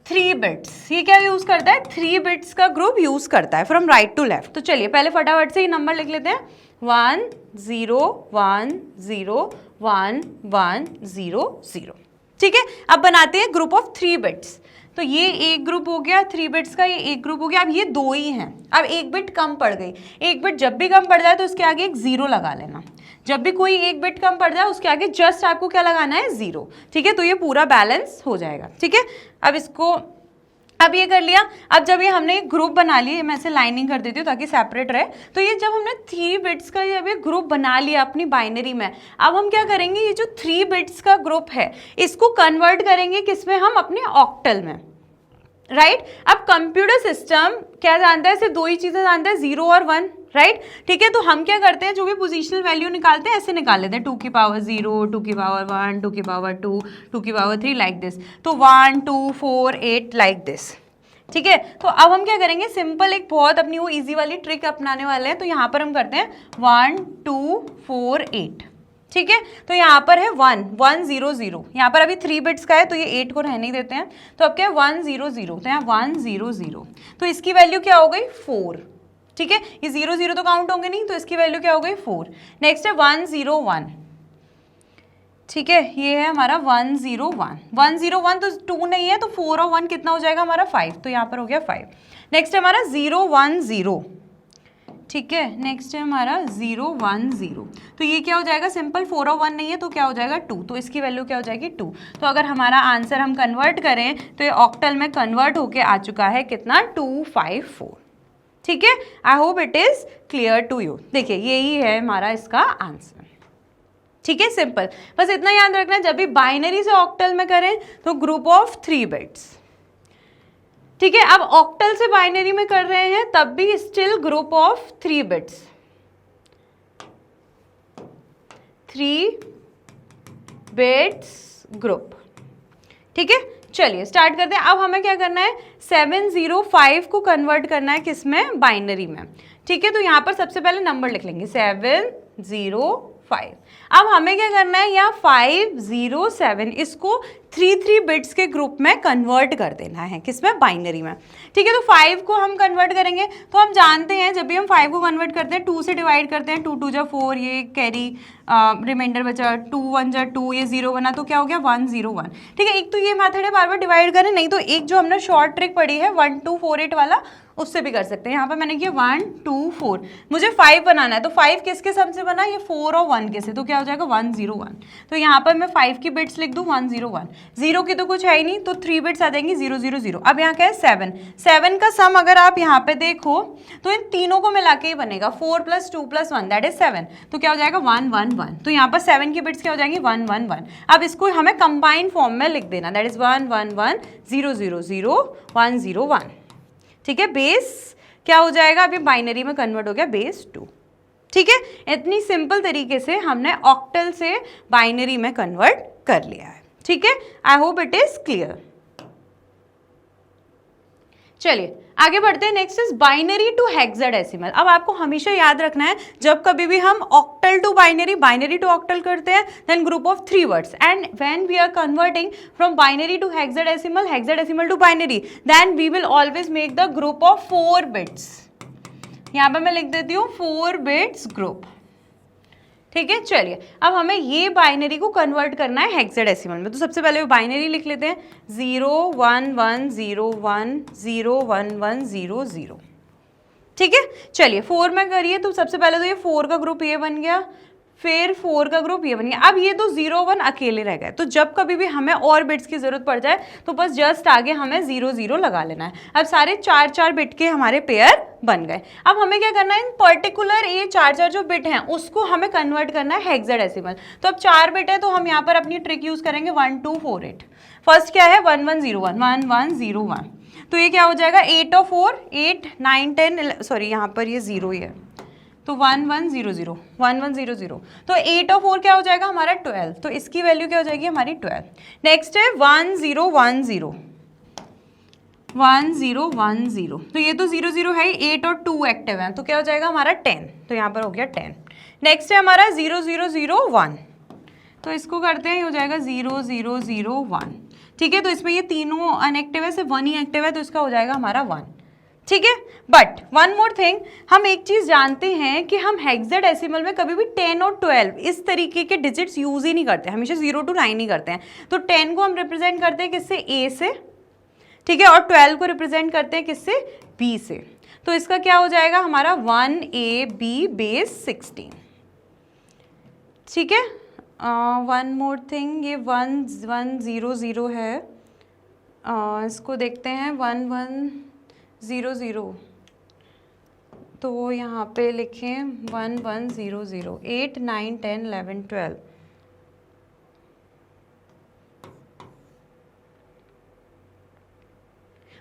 3 bits. ये क्या यूज करता है, 3 बिट्स का ग्रुप यूज करता है फ्रॉम राइट टू लेफ्ट। तो चलिए पहले फटाफट से ये नंबर लिख लेते हैं, 1 0 1 0 1 1 0 0। ठीक है, अब बनाते हैं ग्रुप ऑफ 3 बिट्स। तो ये एक ग्रुप हो गया 3 बिट्स का, ये एक ग्रुप हो गया। अब ये 2 ही हैं, अब एक बिट कम पड़ गई। एक बिट जब भी कम पड़ जाए तो उसके आगे एक 0 लगा लेना। जब भी कोई एक बिट कम पड़ जाए उसके आगे जस्ट आपको क्या लगाना है, 0। ठीक है, तो ये पूरा बैलेंस हो जाएगा। ठीक है, अब इसको, अब ये कर लिया। अब जब ये हमने एक ग्रुप बना लिया, मैं इसे लाइनिंग कर देती हूँ ताकि सेपरेट रहे। तो ये जब हमने 3 बिट्स का जब ये ग्रुप बना लिया अपनी बाइनरी में, अब हम क्या करेंगे, ये जो 3 बिट्स का ग्रुप है इसको कन्वर्ट करेंगे किसमें, हम अपने ऑक्टल में। राइट, अब कंप्यूटर सिस्टम क्या जानता है, सिर्फ 2 ही चीजें जानता है, 0 और 1। राइट, ठीक है, तो हम क्या करते हैं, जो भी पोजिशनल वैल्यू निकालते हैं ऐसे निकाल लेते हैं, 2 की पावर 0, 2 की पावर 1, 2 की पावर 2, 2 की पावर 3 लाइक दिस। तो 1 2 4 8 लाइक दिस। ठीक है, तो अब हम क्या करेंगे, सिंपल एक बहुत अपनी वो इजी वाली ट्रिक अपनाने वाले हैं। तो यहाँ पर हम करते हैं 1 2 4 8। ठीक है, तो यहाँ पर है 1 1 0 0, यहाँ पर अभी 3 बिट्स का है तो ये 8 को रहने ही देते हैं। तो अब क्या है 1 0 0, तो यहाँ 1 0 0, तो इसकी वैल्यू क्या हो गई 4। ठीक है, ये 0 0 तो काउंट होंगे नहीं, तो इसकी वैल्यू क्या हो गई 4। नेक्स्ट है 1 0 1। ठीक है, ये है हमारा 1 0 1, 1 0 1 तो 2 नहीं है, तो 4 और 1 कितना हो जाएगा हमारा 5, तो यहाँ पर हो गया 5। नेक्स्ट है हमारा 0 1 0। ठीक है, नेक्स्ट है हमारा 0 1 0, तो ये क्या हो जाएगा, सिंपल 4 और 1 नहीं है तो क्या हो जाएगा 2, तो इसकी वैल्यू क्या हो जाएगी 2। तो अगर हमारा आंसर हम कन्वर्ट करें तो ये ऑक्टल में कन्वर्ट होके आ चुका है कितना, 254। ठीक है, I hope it is clear to you. देखिए यही है हमारा इसका आंसर। ठीक है, सिंपल, बस इतना याद रखना, जब भी बाइनरी से ऑक्टल में करें तो ग्रुप ऑफ 3 बिट्स। ठीक है, अब ऑक्टल से बाइनरी में कर रहे हैं तब भी still group of 3 bits, 3 bits group. ठीक है, चलिए स्टार्ट करते हैं। अब हमें क्या करना है, 705 को कन्वर्ट करना है किसमें, बाइनरी में। ठीक है, तो यहां पर सबसे पहले नंबर लिख लेंगे 705। अब हमें क्या करना है, यहाँ 507 इसको 3 बिट्स के ग्रुप में कन्वर्ट कर देना है, किसमें, बाइनरी में। ठीक है, तो 5 को हम कन्वर्ट करेंगे, तो हम जानते हैं जब भी हम 5 को कन्वर्ट करते हैं 2 से डिवाइड करते हैं, 2 2 जा 4, ये कैरी रिमाइंडर बचा, 2 1 जा 2, ये 0 बना, तो क्या हो गया 101। ठीक है, एक तो ये मेथड है बार बार डिवाइड करें, नहीं तो एक जो हमने शॉर्ट ट्रिक पढ़ी है 1248 वाला, उससे भी कर सकते हैं। यहाँ पर मैंने किया 1 2 4, मुझे 5 बनाना है, तो 5 किसके सम से बना, ये 4 और 1 के से, तो क्या हो जाएगा 101। तो यहाँ पर मैं 5 की बिट्स लिख दूँ 101, 0 की तो कुछ है ही नहीं, तो 3 बिट्स आ जाएंगी 0 0 0। अब यहाँ क्या है 7 का सम अगर आप यहाँ पे देखो तो इन तीनों को मिला के ही बनेगा, 4 + 2 + 1 दैट इज 7, तो क्या हो जाएगा 111। तो यहाँ पर 7 की बिट्स क्या हो जाएंगी 111। अब इसको हमें कंबाइंड फॉर्म में लिख देना, दैट इज 111 0 0 0 101। ठीक है, बेस क्या हो जाएगा, अभी बाइनरी में कन्वर्ट हो गया बेस 2। ठीक है, इतनी सिंपल तरीके से हमने ऑक्टल से बाइनरी में कन्वर्ट कर लिया है। ठीक है, I hope it is clear. चलिए आगे बढ़ते हैं, next is binary to hexadecimal. अब आपको हमेशा याद रखना है जब कभी भी हम octal to binary, binary to octal करते हैं, then group of 3 words, and when we are converting from binary to hexadecimal, hexadecimal to binary, then we will always make the group of 4 bits. यहाँ पे मैं लिख देती हूँ 4 bits group. ठीक है, चलिए अब हमें ये बाइनरी को कन्वर्ट करना है हेक्साडेसिमल में, तो सबसे पहले बाइनरी लिख लेते हैं 0 1 1 0 1 0 1 1 0 0। ठीक है, चलिए 4 में करिए, तो सबसे पहले तो ये 4 का ग्रुप ये बन गया, फिर 4 का ग्रुप ये बन गया। अब ये तो 0 1 अकेले रह गए, तो जब कभी भी हमें और बिट्स की जरूरत पड़ जाए तो बस जस्ट आगे हमें 0 0 लगा लेना है। अब सारे 4 4 बिट के हमारे पेयर बन गए। अब हमें क्या करना है, इन पर्टिकुलर ये 4 4 जो बिट हैं उसको हमें कन्वर्ट करना है हेक्साडेसिमल। तो अब 4 बिट है तो हम यहाँ पर अपनी ट्रिक यूज करेंगे 1248। फर्स्ट क्या है 1101 1101, तो ये क्या हो जाएगा 8 और 4 8 9 10 सॉरी यहाँ पर ये 0 ही है, तो 1100 1100, तो 8 और 4 क्या हो जाएगा हमारा 12, तो इसकी वैल्यू क्या हो जाएगी हमारी 12। नेक्स्ट है 1010 1010, तो ये तो 0 0 है, 8 और 2 एक्टिव है, तो क्या हो जाएगा हमारा 10, तो यहाँ पर हो गया 10। नेक्स्ट है हमारा 0 0 0 1, तो इसको करते हैं, ये हो जाएगा 0 0 0 1। ठीक है, तो इसमें ये तीनों अनएक्टिव है, सिर्फ 1 ही एक्टिव है, तो इसका हो जाएगा हमारा 1। ठीक है, बट वन मोर थिंग, हम एक चीज जानते हैं कि हम हेक्साडेसिमल में कभी भी 10 और 12 इस तरीके के डिजिट्स यूज ही नहीं करते, हमेशा 0 to 9 ही करते हैं। तो 10 को हम रिप्रेजेंट करते हैं किससे, A से, ठीक है, और 12 को रिप्रेजेंट करते हैं किससे, B से। तो इसका क्या हो जाएगा हमारा 1AB बेस 16। ठीक है, वन मोर थिंग, ये 1 1 0 0 है, इसको देखते हैं 1 1 0 0, तो यहाँ पे लिखें 1 1 0 0 8 9 10 11 12।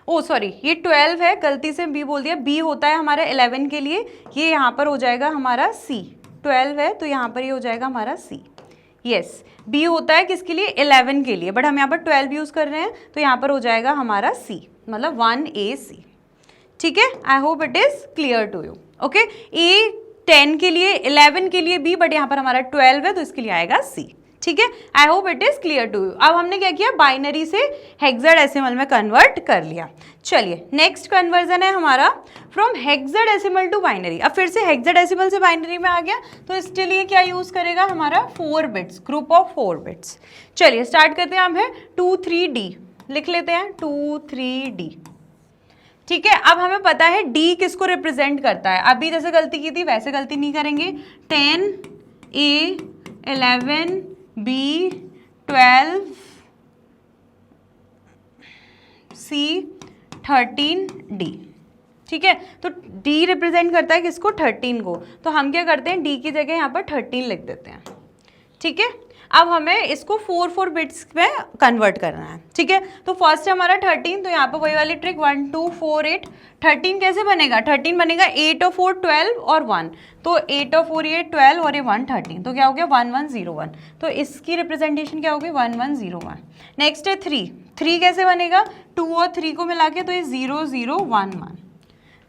ओ सॉरी, ये 12 है, गलती से B बोल दिया, B होता है हमारा 11 के लिए, ये यहाँ पर हो जाएगा हमारा C। 12 है तो यहाँ पर ये हो जाएगा हमारा C। यस, B होता है किसके लिए, 11 के लिए, बट हम यहाँ पर 12 यूज़ कर रहे हैं, तो यहाँ पर हो जाएगा हमारा C, मतलब 1AC। ठीक है, I hope it is clear to you. Okay, A 10 के लिए, 11 के लिए B, बट यहाँ पर हमारा 12 है तो इसके लिए आएगा C। ठीक है, I hope it is clear to you. अब हमने क्या किया, बाइनरी से हेक्साडेसिमल में कन्वर्ट कर लिया। चलिए नेक्स्ट कन्वर्जन है हमारा फ्रॉम हेक्साडेसिमल टू बाइनरी। अब फिर से हेक्साडेसिमल से बाइनरी में आ गया, तो इसके लिए क्या यूज करेगा हमारा 4 बिट्स, ग्रुप ऑफ 4 बिट्स। चलिए स्टार्ट करते हैं, हम है 2 3D लिख लेते हैं, 2 3D। ठीक है, अब हमें पता है D किसको रिप्रेजेंट करता है, अभी जैसे गलती की थी वैसे गलती नहीं करेंगे। 10 A 11 B 12 C 13 D। ठीक है, तो D रिप्रेजेंट करता है किसको, 13 को, तो हम क्या करते हैं D की जगह यहाँ पर 13 लिख देते हैं। ठीक है, अब हमें इसको 4 बिट्स में कन्वर्ट करना है, ठीक है। तो फर्स्ट है हमारा 13, तो यहाँ पे वही वाली ट्रिक 1 2 4 8। 13 कैसे बनेगा? 13 बनेगा 8 और 4 12 और 1, तो 8 और 4 ये 12 और ये 1 13, तो क्या हो गया 1101। तो इसकी रिप्रेजेंटेशन क्या होगी 1101। नेक्स्ट है 3 कैसे बनेगा? 2 और 3 को मिला के तो ये 0011,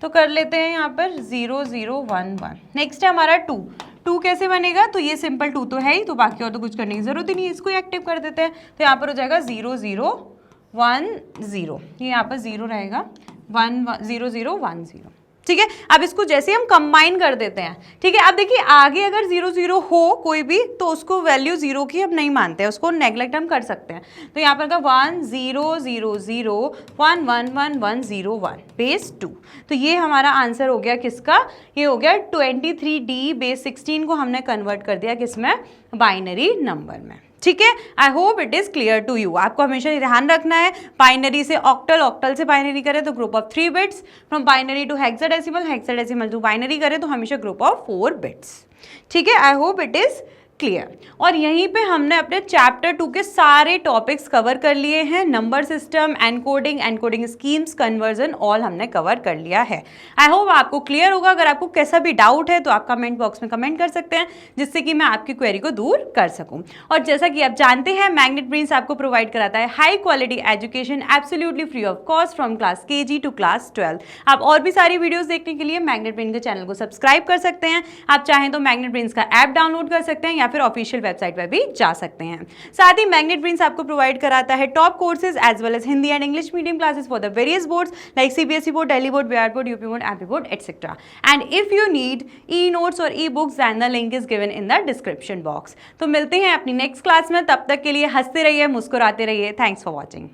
तो कर लेते हैं यहाँ पर 0011। नेक्स्ट है हमारा 2 कैसे बनेगा? तो ये सिंपल 2 तो है ही, तो बाकी और तो कुछ करने की जरूरत ही नहीं है, इसको एक्टिव कर देते हैं। तो यहाँ पर हो जाएगा 0010, ये यहाँ पर 0 रहेगा 0010, ठीक है। अब इसको जैसे हम कंबाइन कर देते हैं, ठीक है। अब देखिए आगे अगर 00 हो कोई भी तो उसको वैल्यू 0 की हम नहीं मानते हैं, उसको नेग्लेक्ट हम कर सकते हैं। तो यहाँ पर 1000111101 बेस 2, तो ये हमारा आंसर हो गया किसका? ये हो गया 23D बेस 16 को हमने कन्वर्ट कर दिया किसमें? बाइनरी नंबर में, ठीक है। I hope it is clear to you. आपको हमेशा ध्यान रखना है, बाइनरी से ऑक्टल, ऑक्टल से बाइनरी करें तो group of 3 bits, from binary to hexadecimal, hexadecimal to binary करें तो हमेशा ग्रुप ऑफ 4 बिट्स, ठीक है। I hope it is clear. और यहीं पे हमने अपने चैप्टर 2 के सारे टॉपिक्स कवर कर लिए हैं। Number system, encoding, encoding schemes, conversion, all हमने कवर कर लिया है। आई होप आपको क्लियर होगा। अगर आपको कैसा भी डाउट है तो आप कमेंट बॉक्स में कमेंट कर सकते हैं, जिससे कि मैं आपकी क्वेरी को दूर कर सकूं। और जैसा कि आप जानते हैं, मैग्नेट ब्रेन्स आपको प्रोवाइड कराता है high quality education absolutely free of cost from class KG to class 12। आप और भी सारी वीडियोस देखने के लिए मैग्नेट ब्रेन के चैनल को सब्सक्राइब कर सकते हैं। आप चाहें तो मैग्नेट ब्रेन्स का ऐप डाउनलोड कर सकते हैं या फिर ऑफिशियल वेबसाइट पर भी जा सकते हैं। साथ ही मैग्नेट ब्रेन्स आपको प्रोवाइड कराता है top courses as well as Hindi and English medium classes for the various boards like CBSE board, Delhi board, Bihar board, UP board, MP board, etcetera. And if you need e-notes और e-books, then the link is given in the description box। तो मिलते हैं अपनी next class में, तब तक के लिए हंसते रहिए, मुस्कुराते रहिए। Thanks for watching.